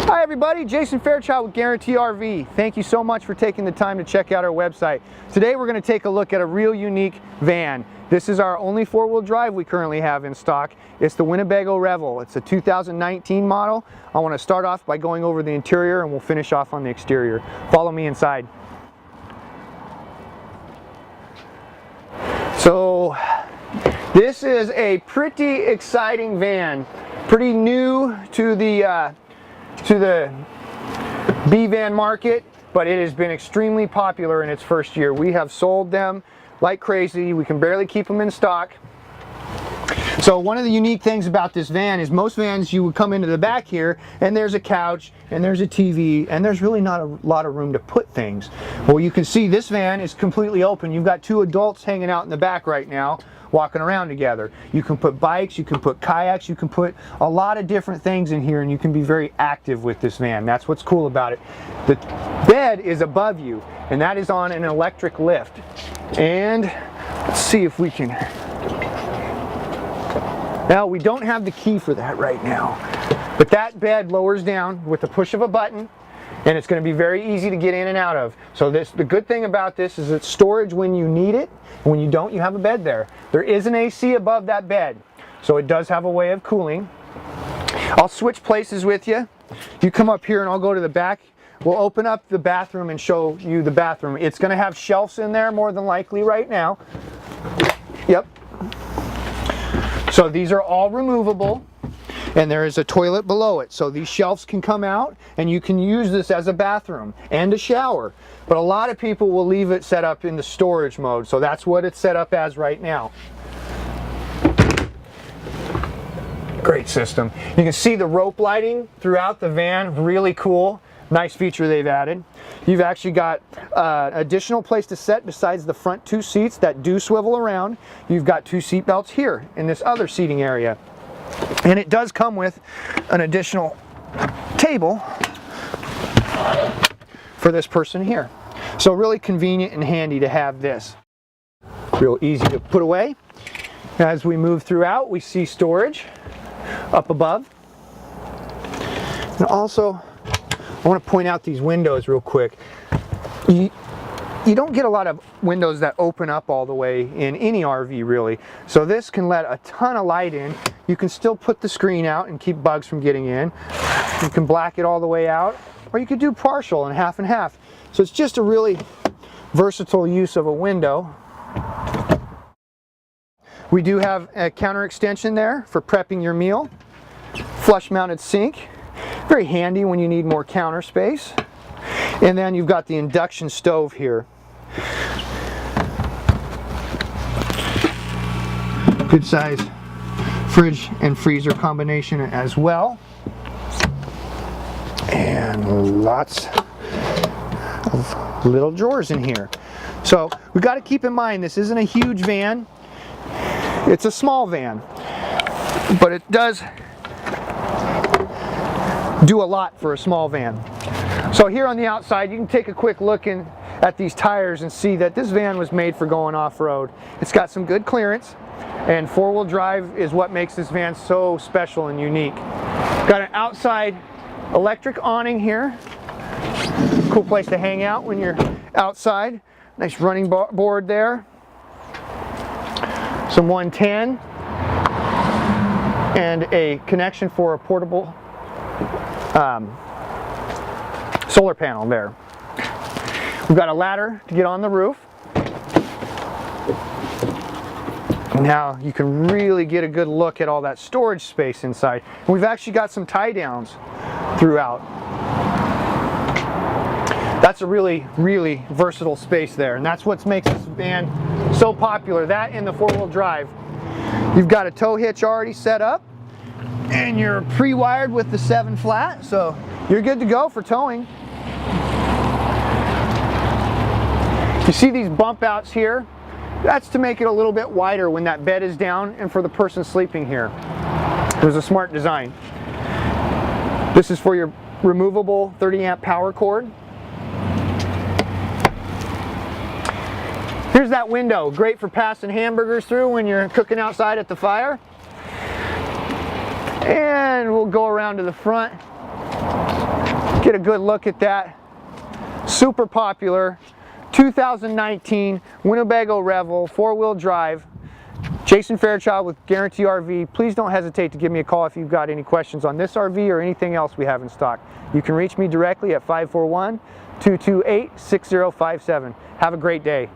Hi everybody, Jason.Fairchild with Guaranty RV. Thank you so much for taking the time to check out our website. Today we're going to take a look at a real unique van. This is our only four-wheel drive we currently have in stock. It's the Winnebago Revel. It's a 2019 model. I want to start off by going over the interior and we'll finish off on the exterior. Follow me inside. So this is a pretty exciting van. Pretty new to the B van market, but it has been extremely popular in its first year. We have sold them like crazy. We can barely keep them in stock. So one of the unique things about this van is most vans you would come into the back here and there's a couch and there's a TV and there's really not a lot of room to put things. Well, you can see this van is completely open. You've got two adults hanging out in the back right now walking around together. You can put bikes, you can put kayaks, you can put a lot of different things in here and you can be very active with this van. That's what's cool about it. The bed is above you and that is on an electric lift. And let's see if we can... Now, we don't have the key for that right now, but that bed lowers down with the push of a button and it's going to be very easy to get in and out of. So the good thing about this is it's storage when you need it, and when you don't, you have a bed there. There is an AC above that bed, so it does have a way of cooling. I'll switch places with you. You come up here and I'll go to the back. We'll open up the bathroom and show you the bathroom. It's going to have shelves in there more than likely right now. Yep. So these are all removable and there is a toilet below it. So these shelves can come out and you can use this as a bathroom and a shower. But a lot of people will leave it set up in the storage mode. So that's what it's set up as right now. Great system. You can see the rope lighting throughout the van, really cool. Nice feature they've added. You've actually got additional place to set besides the front two seats that do swivel around. You've got two seat belts here in this other seating area. And it does come with an additional table for this person here. So really convenient and handy to have this. Real easy to put away. As we move throughout, we see storage up above. And also, I want to point out these windows real quick. You don't get a lot of windows that open up all the way in any RV really. So this can let a ton of light in. You can still put the screen out and keep bugs from getting in. You can black it all the way out, or you could do partial and half and half. So it's just a really versatile use of a window. We do have a counter extension there for prepping your meal. Flush mounted sink. Very handy when you need more counter space. And then you've got the induction stove here. Good size fridge and freezer combination as well. And lots of little drawers in here. So we've got to keep in mind this isn't a huge van. It's a small van. But it does do a lot for a small van. So here on the outside you can take a quick look at these tires and see that this van was made for going off-road. It's got some good clearance and four-wheel drive is what makes this van so special and unique. Got an outside electric awning here. Cool place to hang out when you're outside. Nice running board there. Some 110 and a connection for a portable solar panel there. We've got a ladder to get on the roof. Now you can really get a good look at all that storage space inside. And we've actually got some tie downs throughout. That's a really, really versatile space there. And that's what makes this van so popular. That and the four-wheel drive. You've got a tow hitch already set up. And you're pre-wired with the 7 flat. So you're good to go for towing. You see these bump outs here? That's to make it a little bit wider when that bed is down and for the person sleeping here. It was a smart design. This is for your removable 30 amp power cord. Here's that window, great for passing hamburgers through when you're cooking outside at the fire. And we'll go around to the front. Get a good look at that. Super popular 2019 Winnebago Revel 4-wheel drive. Jason Fairchild with Guaranty RV. Please don't hesitate to give me a call if you've got any questions on this RV or anything else we have in stock. You can reach me directly at 541-228-6057. Have a great day.